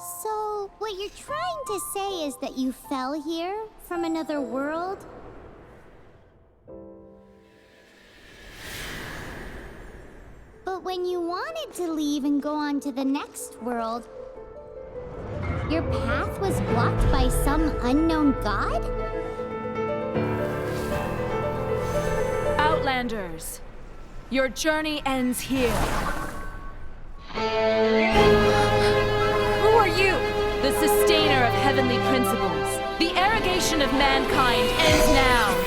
So, what you're trying to say is that you fell here from another world? But when you wanted to leave and go on to the next world, your path was blocked by some unknown god? Outlanders, your journey ends here. Who are you? The sustainer of heavenly principles. The arrogation of mankind ends now.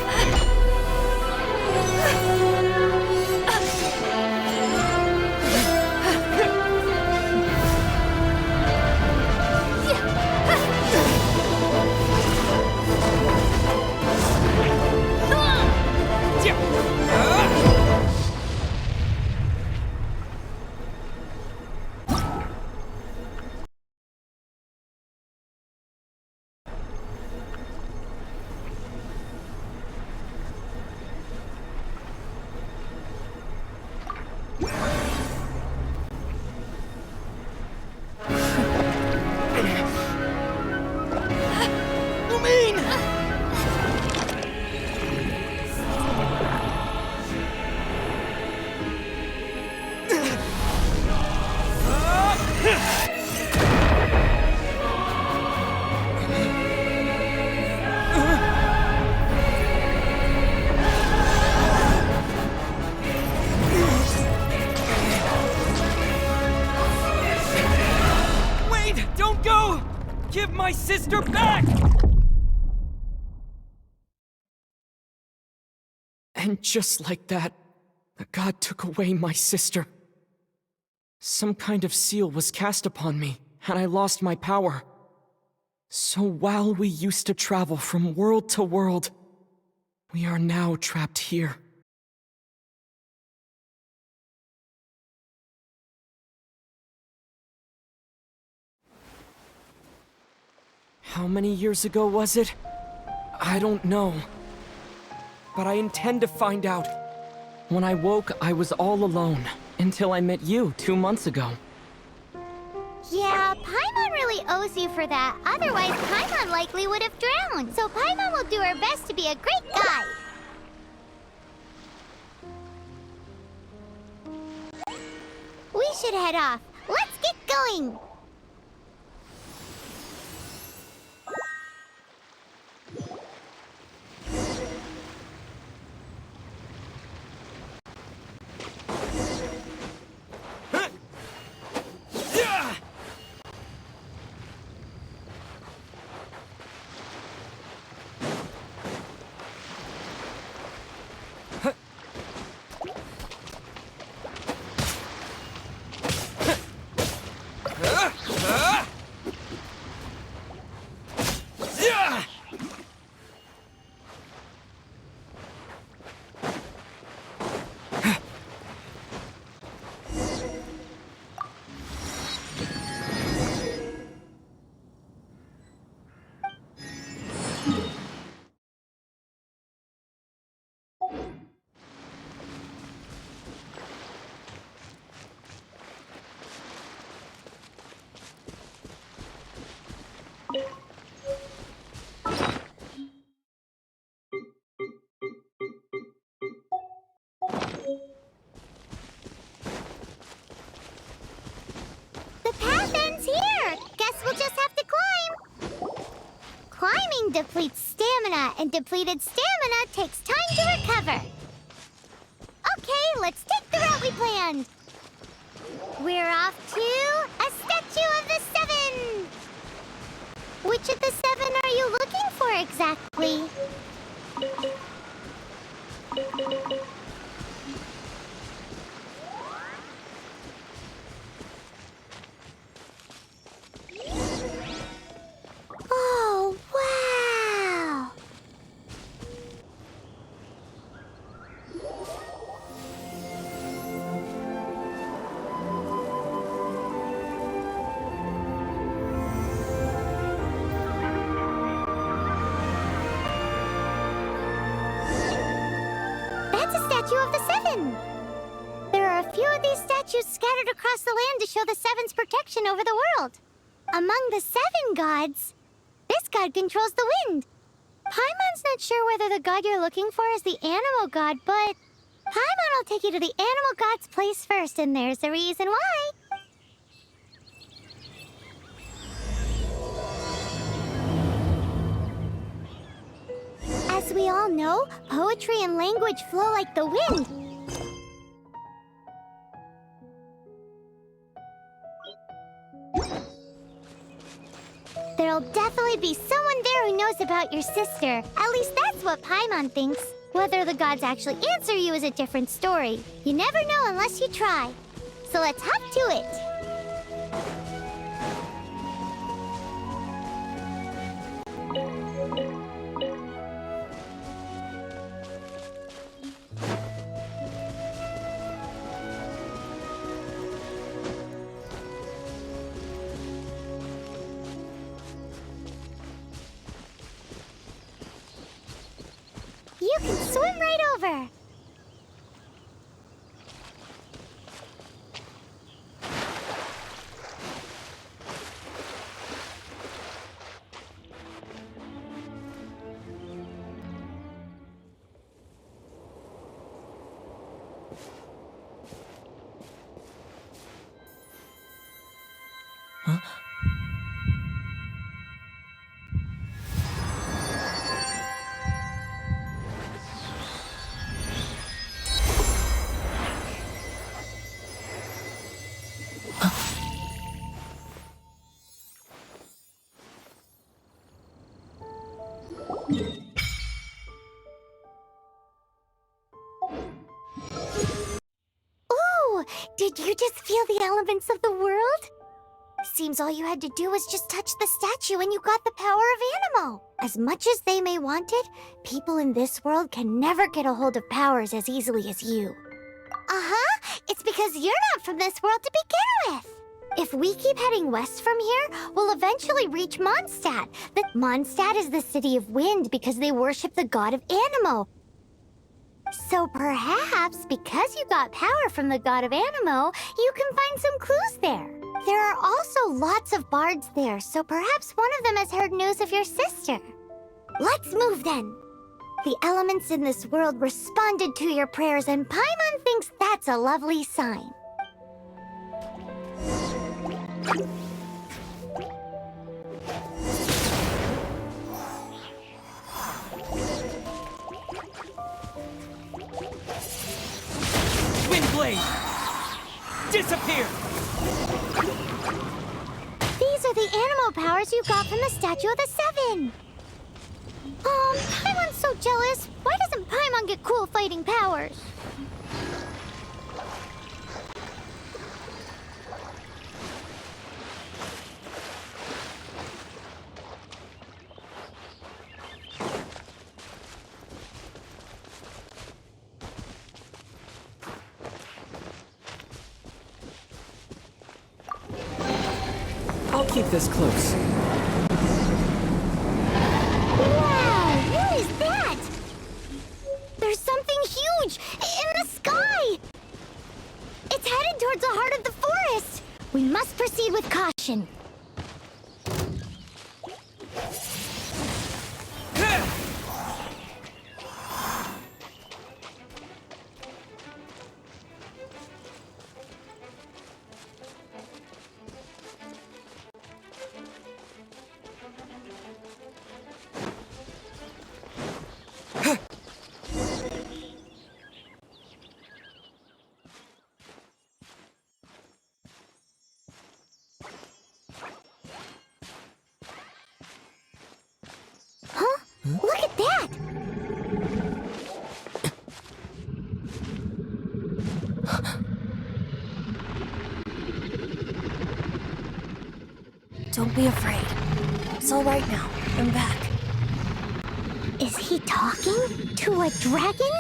Give my sister back! And just like that, the god took away my sister. Some kind of seal was cast upon me, and I lost my power. So while we used to travel from world to world, we are now trapped here. How many years ago was it? I don't know. But I intend to find out. When I woke, I was all alone, until I met you 2 months ago. Yeah, Paimon really owes you for that. Otherwise, Paimon likely would have drowned. So Paimon will do her best to be a great guide. We should head off. Let's get going! The path ends here! Guess we'll just have to climb! Climbing depletes stamina, and depleted stamina takes time to recover. Okay, let's take the route we planned! We're off to a Statue of the Seven! Which of the 7 are you looking for exactly? Oh, wow! That's a statue of the 7! There are a few of these statues scattered across the land to show the 7's protection over the world. Among the 7 gods, this god controls the wind. Paimon's not sure whether the god you're looking for is the animal god, but Paimon will take you to the animal god's place first, and there's the reason why. As we all know, poetry and language flow like the wind. There'll definitely be someone there who knows about your sister. At least that's what Paimon thinks. Whether the gods actually answer you is a different story. You never know unless you try. So let's hop to it. You can swim right over. Ooh, did you just feel the elements of the world? Seems all you had to do was just touch the statue and you got the power of Anemo. As much as they may want it, people in this world can never get a hold of powers as easily as you. Uh-huh, it's because you're not from this world to begin with. If we keep heading west from here, we'll eventually reach Mondstadt. Mondstadt is the city of wind because they worship the god of Anemo. So perhaps, because you got power from the god of Anemo, you can find some clues there. There are also lots of bards there, so perhaps one of them has heard news of your sister. Let's move then. The elements in this world responded to your prayers, and Paimon thinks that's a lovely sign. Windblade! Disappear! These are the animal powers you got from the Statue of the Seven. Paimon's so jealous. Why doesn't Paimon get cool fighting powers? I'll keep this close. Wow, what is that? There's something huge in the sky. It's headed towards the heart of the forest. We must proceed with caution. Huh? Look at that! Don't be afraid. It's all right now. I'm back. Is he talking to a dragon?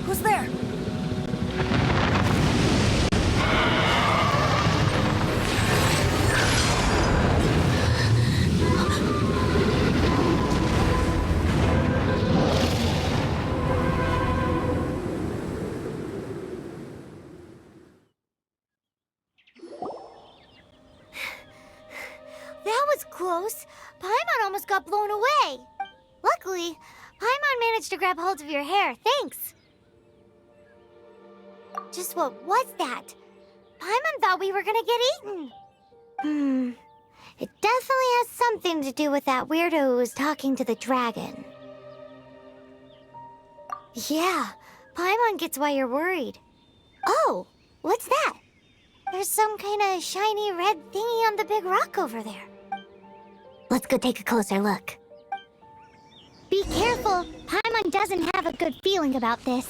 Who's there? was close. Paimon almost got blown away. Luckily, Paimon managed to grab hold of your hair. Thanks. Just what was that? Paimon thought we were gonna get eaten. It definitely has something to do with that weirdo who was talking to the dragon. Yeah, Paimon gets why you're worried. Oh, what's that? There's some kind of shiny red thingy on the big rock over there. Let's go take a closer look. Be careful. Paimon doesn't have a good feeling about this.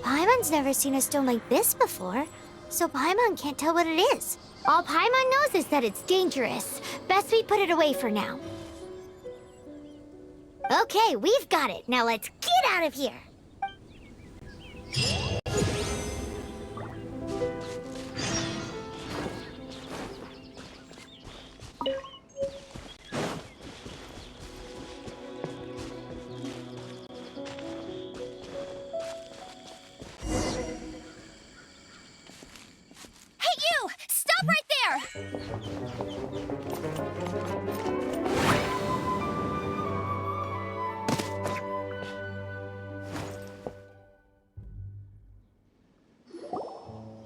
Paimon's never seen a stone like this before, so Paimon can't tell what it is. All Paimon knows is that it's dangerous. Best we put it away for now. Okay, we've got it. Now let's get out of here. Hey, you! Stop right there!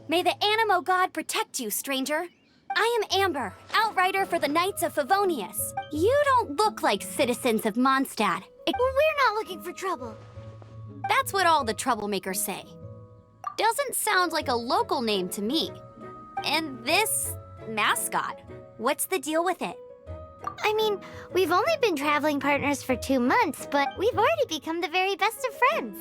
May the Animo God protect you, stranger. I am Amber, outrider for the Knights of Favonius. You don't look like citizens of Mondstadt. We're not looking for trouble. That's what all the troublemakers say. Doesn't sound like a local name to me. And this mascot, what's the deal with it? I mean, we've only been traveling partners for 2 months, but we've already become the very best of friends.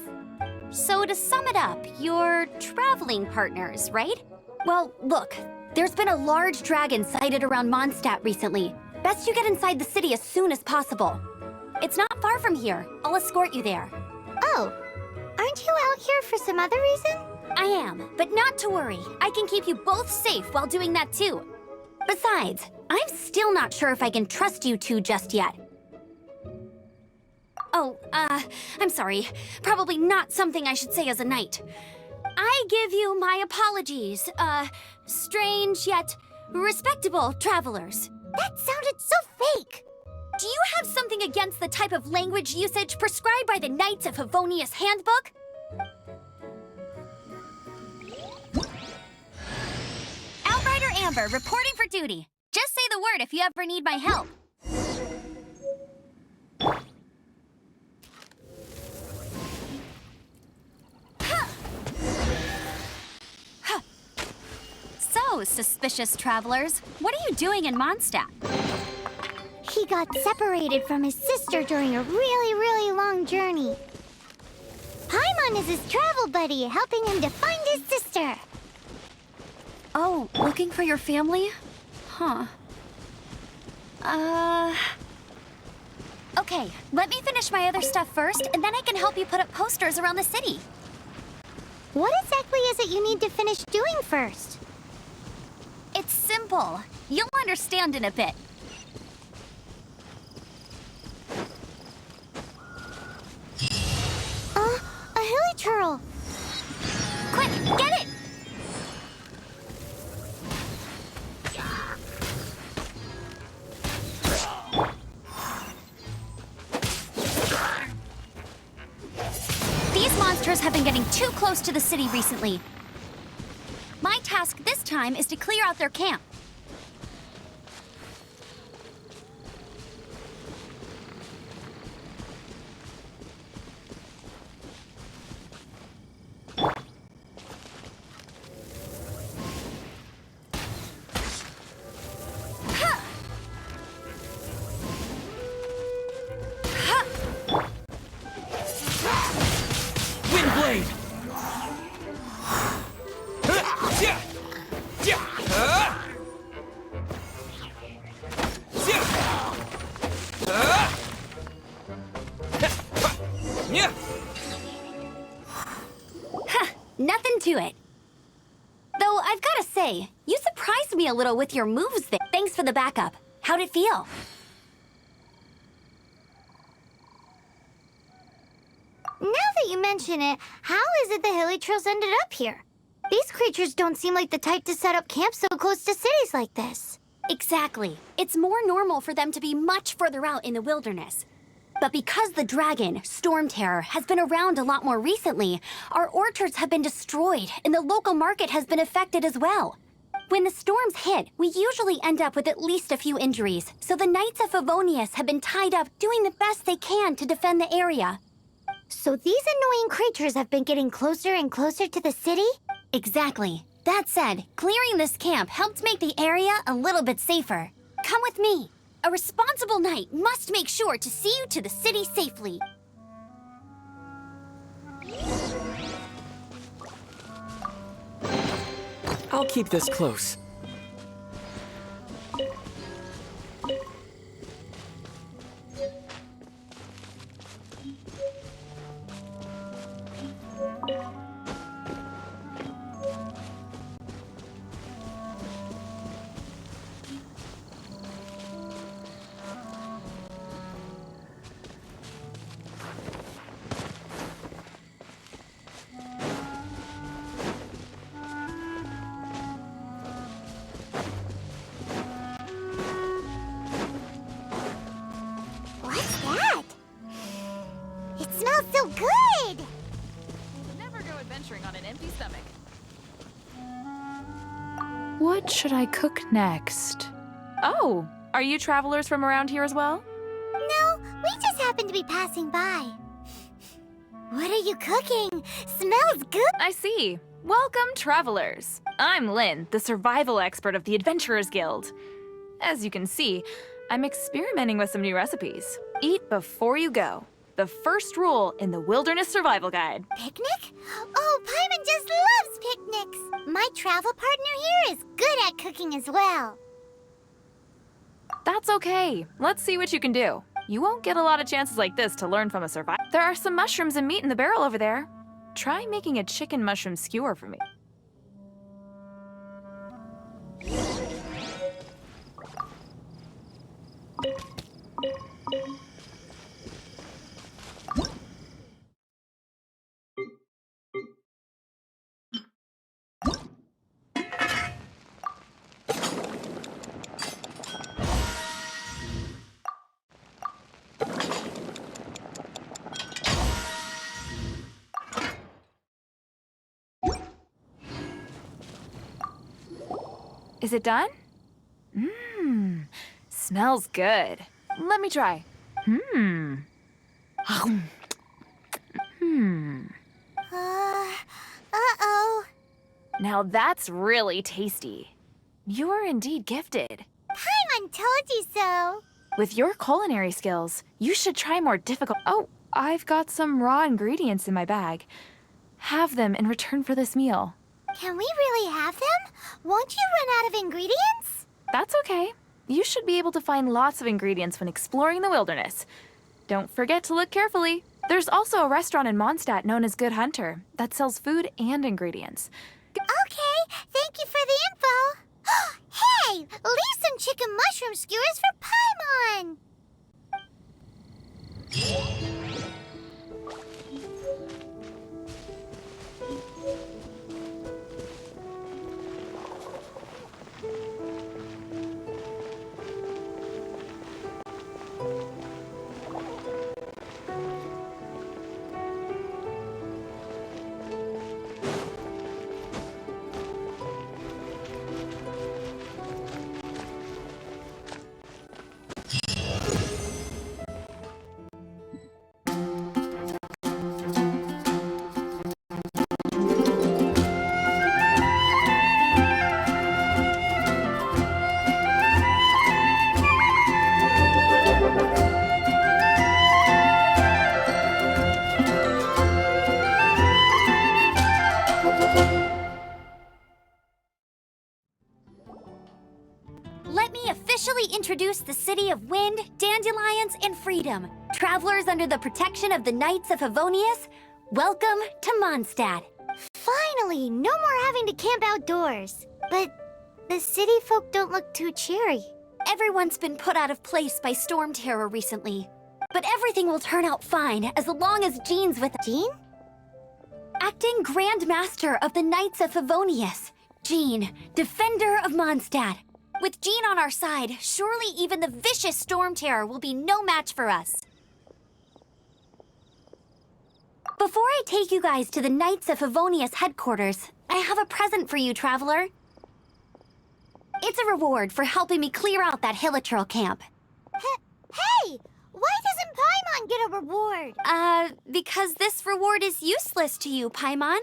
So to sum it up, you're traveling partners, right? Well, look, there's been a large dragon sighted around Mondstadt recently. Best you get inside the city as soon as possible. It's not far from here. I'll escort you there. Oh, aren't you out here for some other reason? I am, but not to worry. I can keep you both safe while doing that too. Besides, I'm still not sure if I can trust you two just yet. Oh, I'm sorry. Probably not something I should say as a knight. I give you my apologies, strange yet respectable travelers. That sounded so fake. Do you have something against the type of language usage prescribed by the Knights of Favonius Handbook? Outrider Amber, reporting for duty. Just say the word if you ever need my help. So, suspicious travelers, what are you doing in Mondstadt? He got separated from his sister during a really long journey. Paimon is his travel buddy, helping him to find his sister. Oh, looking for your family? Huh. Okay, let me finish my other stuff first, and then I can help you put up posters around the city. What exactly is it you need to finish doing first? It's simple. You'll understand in a bit. A hilichurl. Quick, get it! These monsters have been getting too close to the city recently. My task this time is to clear out their camp. Windblade! Nothing to it. Though I've got to say, you surprised me a little with your moves there. Thanks for the backup. How'd it feel? Now that you mention it, how is it the hilichurls ended up here? These creatures don't seem like the type to set up camp so close to cities like this. Exactly. It's more normal for them to be much further out in the wilderness. But because the dragon, Storm Terror, has been around a lot more recently, our orchards have been destroyed and the local market has been affected as well. When the storms hit, we usually end up with at least a few injuries, so the Knights of Favonius have been tied up doing the best they can to defend the area. So these annoying creatures have been getting closer and closer to the city? Exactly. That said, clearing this camp helped make the area a little bit safer. Come with me. A responsible knight must make sure to see you to the city safely. I'll keep this close. What's that? It smells so good! Never go adventuring on an empty stomach. What should I cook next? Oh, are you travelers from around here as well? No, we just happened to be passing by. What are you cooking? Smells good! I see. Welcome, travelers. I'm Lynn, the survival expert of the Adventurers Guild. As you can see, I'm experimenting with some new recipes. Eat before you go. The first rule in the Wilderness Survival Guide. Picnic? Oh, Paimon just loves picnics! My travel partner here is good at cooking as well. That's okay. Let's see what you can do. You won't get a lot of chances like this to learn from a survivor. There are some mushrooms and meat in the barrel over there. Try making a chicken mushroom skewer for me. Is it done? Mmm, smells good. Let me try. Hmm. Uh-oh. Now that's really tasty. You're indeed gifted. Paimon told you so. With your culinary skills, you should try more difficult— Oh, I've got some raw ingredients in my bag. Have them in return for this meal. Can we really have them? Won't you run out of ingredients? That's okay. You should be able to find lots of ingredients when exploring the wilderness. Don't forget to look carefully. There's also a restaurant in Mondstadt known as Good Hunter that sells food and ingredients. Okay, thank you for the info. Hey, leave some chicken mushroom skewers for Paimon. Let me officially introduce the city of wind, dandelions, and freedom. Travelers under the protection of the Knights of Favonius, welcome to Mondstadt. Finally, no more having to camp outdoors. But the city folk don't look too cheery. Everyone's been put out of place by Storm Terror recently. But everything will turn out fine as long as Jean's with— Jean? Acting Grand Master of the Knights of Favonius, Jean, Defender of Mondstadt. With Jean on our side, surely even the vicious Storm Terror will be no match for us. Before I take you guys to the Knights of Favonius headquarters, I have a present for you, Traveler. It's a reward for helping me clear out that Hilichurl camp. Hey! Why doesn't Paimon get a reward? Because this reward is useless to you, Paimon.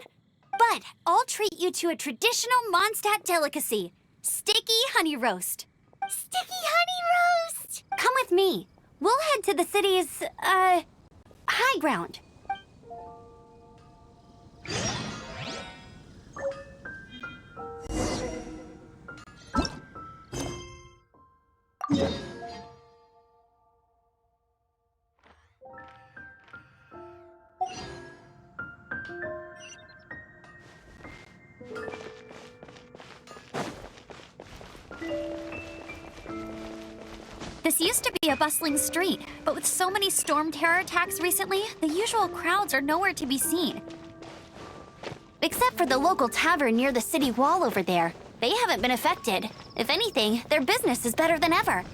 But I'll treat you to a traditional Mondstadt delicacy, sticky honey roast. Sticky honey roast! Come with me. We'll head to the city's, high ground. This used to be a bustling street, but with so many Storm Terror attacks recently, the usual crowds are nowhere to be seen. Except for the local tavern near the city wall over there. They haven't been affected. If anything, their business is better than ever.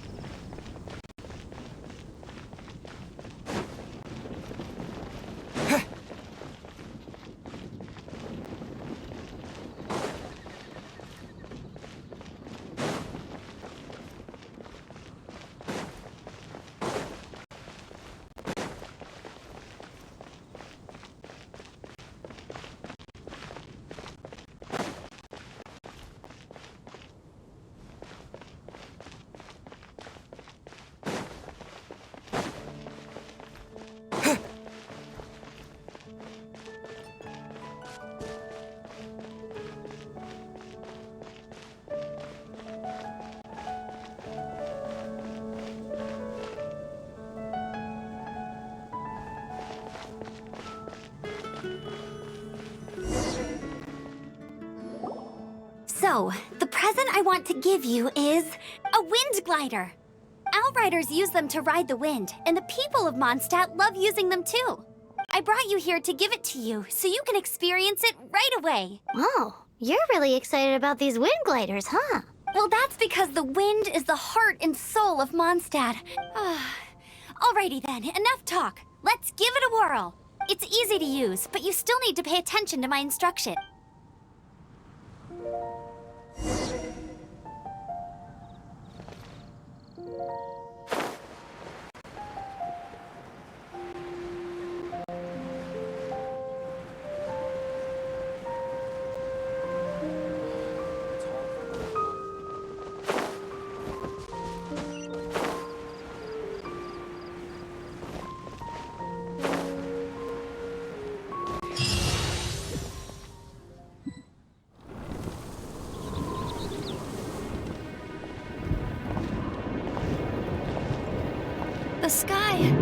So, the present I want to give you is a wind glider. Outriders use them to ride the wind, and the people of Mondstadt love using them too. I brought you here to give it to you, so you can experience it right away. Oh, you're really excited about these wind gliders, huh? Well, that's because the wind is the heart and soul of Mondstadt. Alrighty then, enough talk. Let's give it a whirl. It's easy to use, but you still need to pay attention to my instruction. The sky.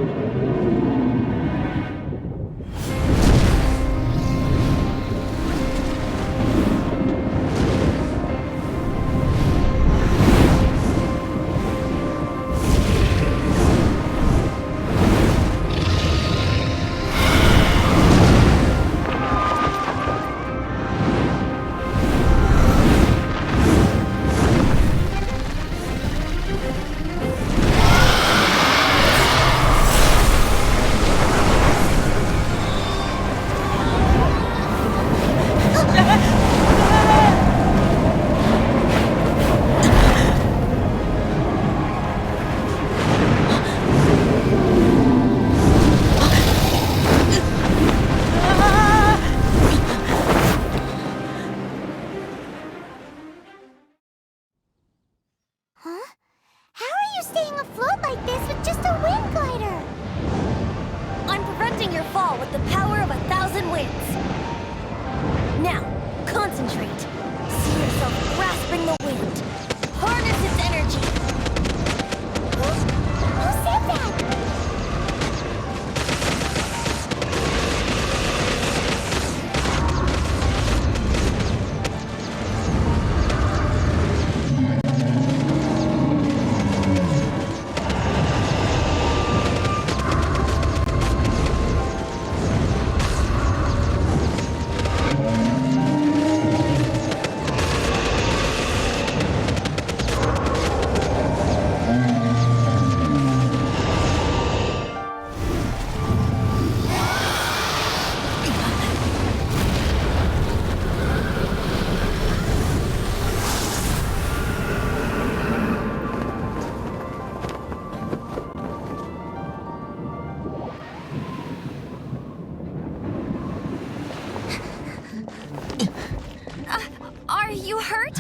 Are you hurt?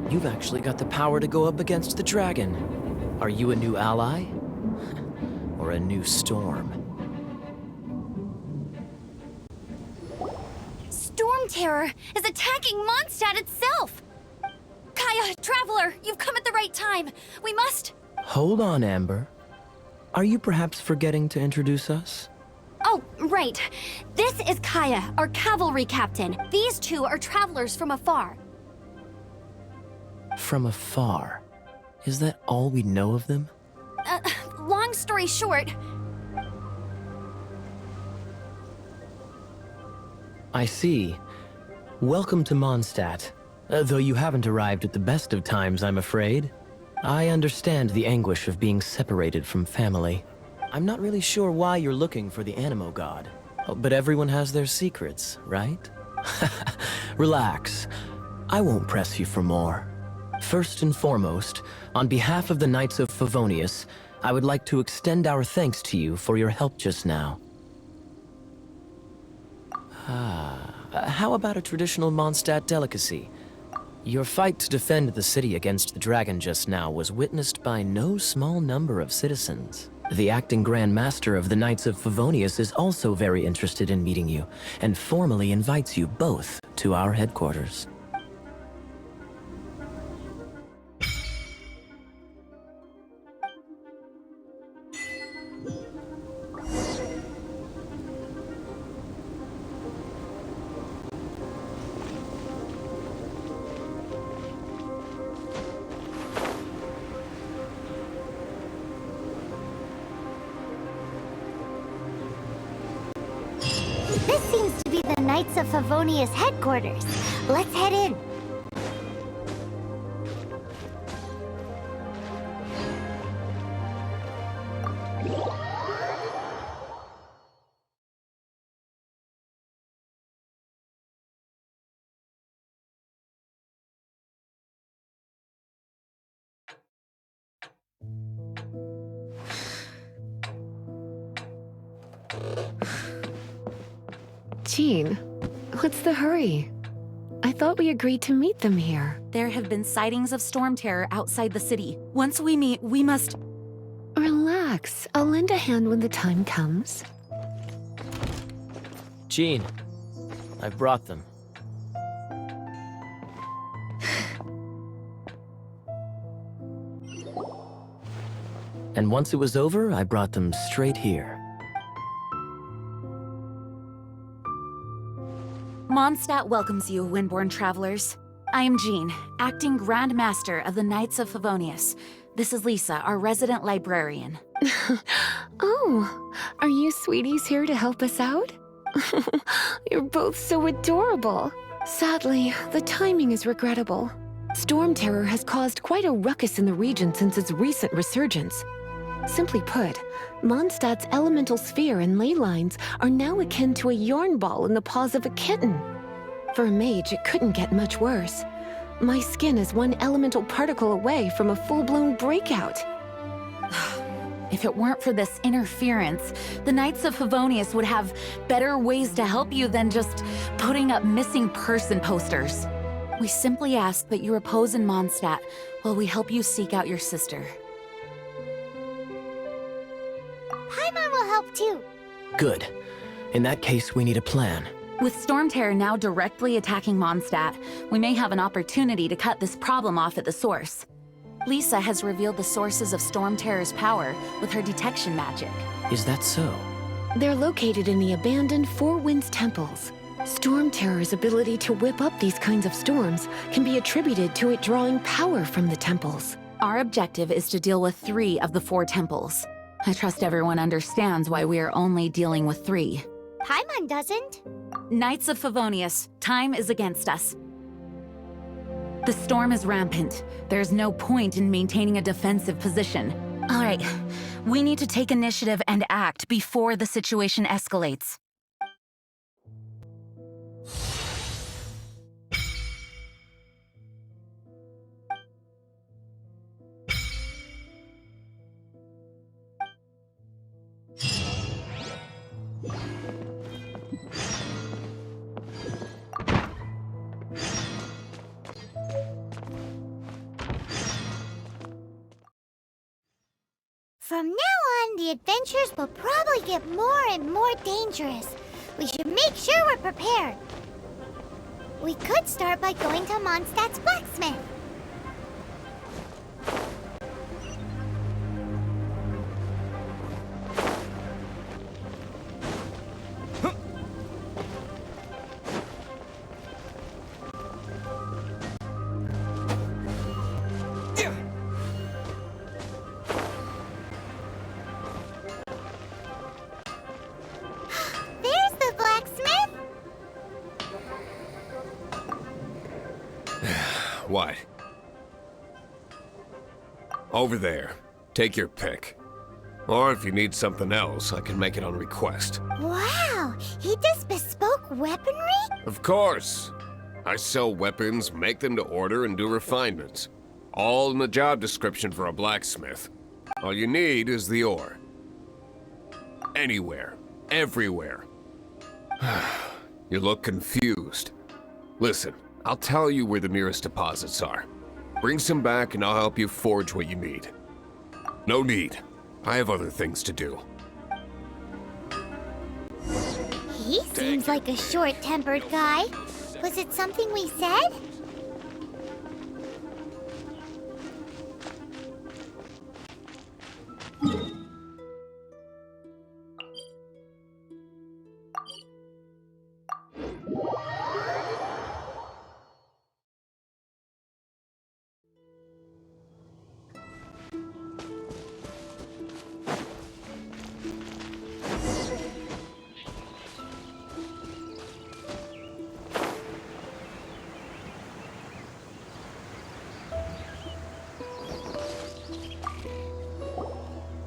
You've actually got the power to go up against the dragon. Are you a new ally? Or a new storm? Storm Terror is attacking Mondstadt itself! Kaya, Traveler, you've come at the right time. We must... Hold on, Amber. Are you perhaps forgetting to introduce us? Oh, right. This is Kaya, our cavalry captain. These two are travelers from afar. From afar. Is that all we know of them? Long story short, I see. Welcome to Mondstadt. Though you haven't arrived at the best of times, I'm afraid. I understand the anguish of being separated from family. I'm not really sure why you're looking for the Animo God. But everyone has their secrets, right? Relax. I won't press you for more. First and foremost, on behalf of the Knights of Favonius, I would like to extend our thanks to you for your help just now. How about a traditional Mondstadt delicacy? Your fight to defend the city against the dragon just now was witnessed by no small number of citizens. The acting Grand Master of the Knights of Favonius is also very interested in meeting you, and formally invites you both to our headquarters. This seems to be the Knights of Favonius headquarters. Let's head in. Jean, what's the hurry? I thought we agreed to meet them here. There have been sightings of storm terror outside the city. Once we meet, we must... Relax. I'll lend a hand when the time comes. Jean, I've brought them. And once it was over, I brought them straight here. Mondstadt welcomes you, Windborn travelers. I am Jean, acting Grand Master of the Knights of Favonius. This is Lisa, our resident librarian. Oh, are you sweeties here to help us out? You're both so adorable. Sadly, the timing is regrettable. Storm Terror has caused quite a ruckus in the region since its recent resurgence. Simply put, Mondstadt's elemental sphere and ley lines are now akin to a yarn ball in the paws of a kitten. For a mage, it couldn't get much worse. My skin is one elemental particle away from a full-blown breakout. If it weren't for this interference, the Knights of Favonius would have better ways to help you than just putting up missing person posters. We simply ask that you repose in Mondstadt while we help you seek out your sister. Paimon will help too. Good. In that case, we need a plan. With Storm Terror now directly attacking Mondstadt, we may have an opportunity to cut this problem off at the source. Lisa has revealed the sources of Storm Terror's power with her detection magic. Is that so? They're located in the abandoned Four Winds temples. Storm Terror's ability to whip up these kinds of storms can be attributed to it drawing power from the temples. Our objective is to deal with 3 of the 4 temples. I trust everyone understands why we are only dealing with 3. Paimon doesn't. Knights of Favonius, time is against us. The storm is rampant. There's no point in maintaining a defensive position. All right, we need to take initiative and act before the situation escalates. From now on, the adventures will probably get more and more dangerous. We should make sure we're prepared. We could start by going to Mondstadt's blacksmith. There's the blacksmith. What? Over there. Take your pick. Or if you need something else, I can make it on request. Wow, he does bespoke weaponry? Of course. I sell weapons, make them to order, and do refinements. All in the job description for a blacksmith. All you need is the ore. Anywhere. Everywhere. You look confused. Listen, I'll tell you where the nearest deposits are. Bring some back and I'll help you forge what you need. No need. I have other things to do. He seems like a short-tempered guy. Was it something we said?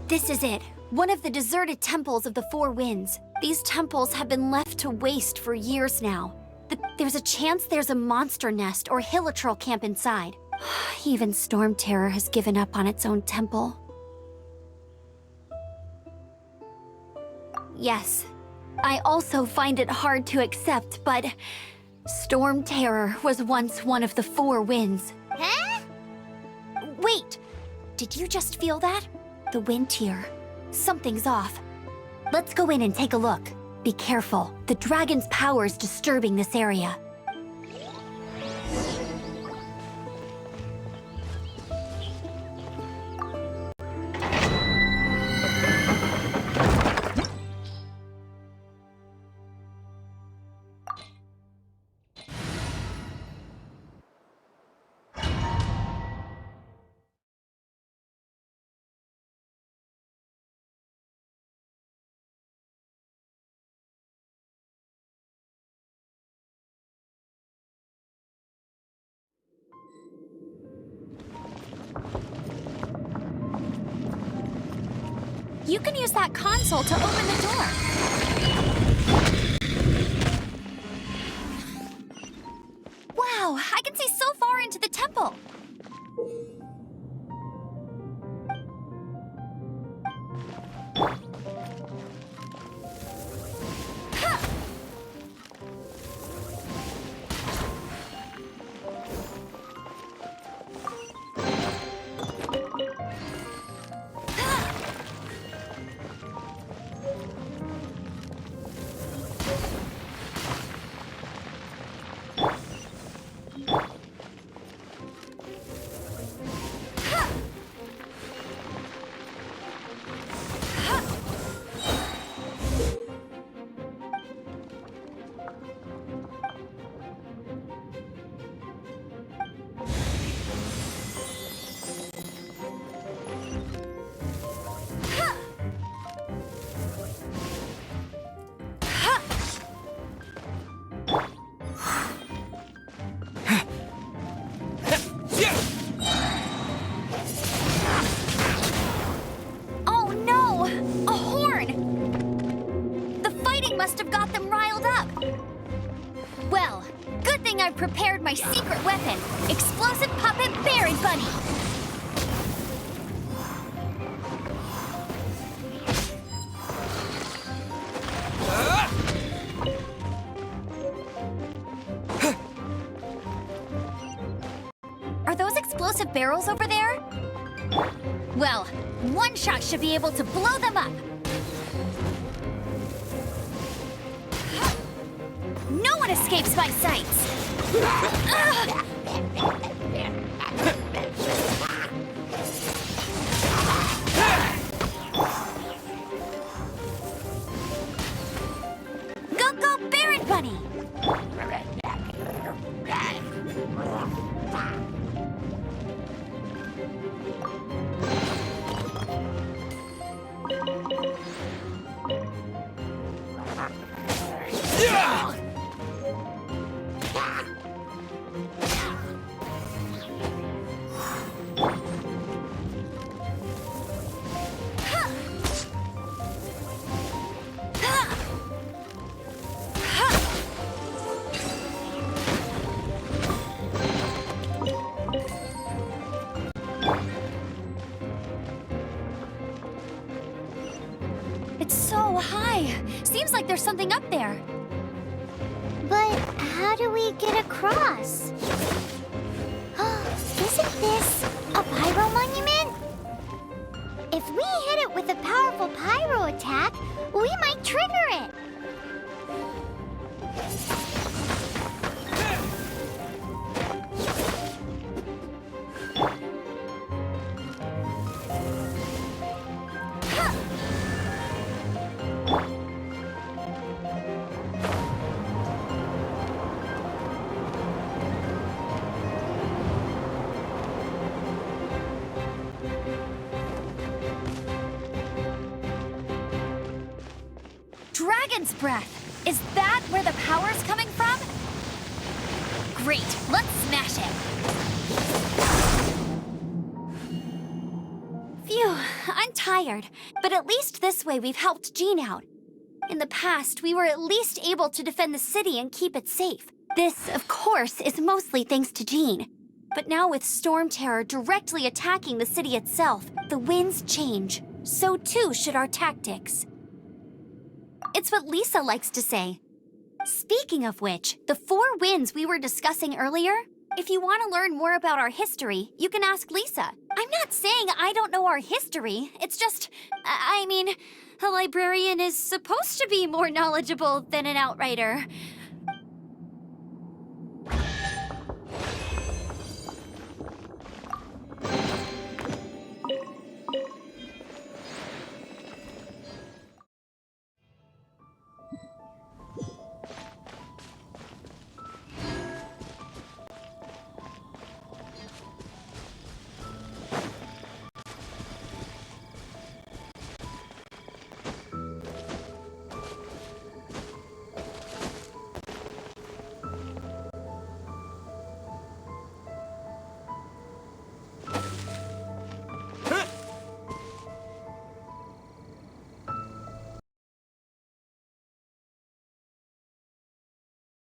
This is it. One of the deserted temples of the Four Winds. These temples have been left to waste for years now. There's a chance there's a monster nest or hilichurl camp inside. Even Storm Terror has given up on its own temple. Yes, I also find it hard to accept, but Storm Terror was once one of the Four Winds. Huh? Wait! Did you just feel that? The wind here. Something's off. Let's go in and take a look. Be careful. The dragon's power is disturbing this area. You can use that console to open the door. Wow, I can see so far into the temple. must have got them riled up. Well, good thing I've prepared my secret weapon, Explosive Puppet Berry Bunny. Are those explosive barrels over there? Well, one shot should be able to blow them up. No one escapes my sights. Go, go, Barret Bunny! It's so high. Seems like there's something up there. But how do we get across? Isn't this a pyro monument? If we hit it with a powerful pyro attack, we might trigger it. Dragon's breath! Is that where the power's coming from? Great, let's smash it! Phew, I'm tired. But at least this way we've helped Jean out. In the past, we were at least able to defend the city and keep it safe. This, of course, is mostly thanks to Jean. But now with Storm Terror directly attacking the city itself, the winds change. So too should our tactics. It's what Lisa likes to say. Speaking of which, the 4 winds we were discussing earlier, if you want to learn more about our history, you can ask Lisa. I'm not saying I don't know our history. It's just, I mean, a librarian is supposed to be more knowledgeable than an outrider.